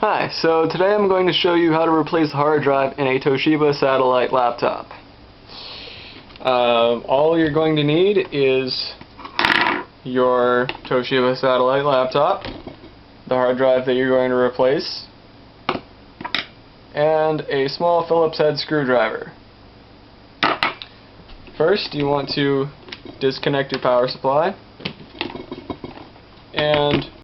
Hi, so today I'm going to show you how to replace a hard drive in a Toshiba satellite laptop. All you're going to need is your Toshiba satellite laptop, the hard drive that you're going to replace, and a small Phillips head screwdriver. First, you want to disconnect your power supply and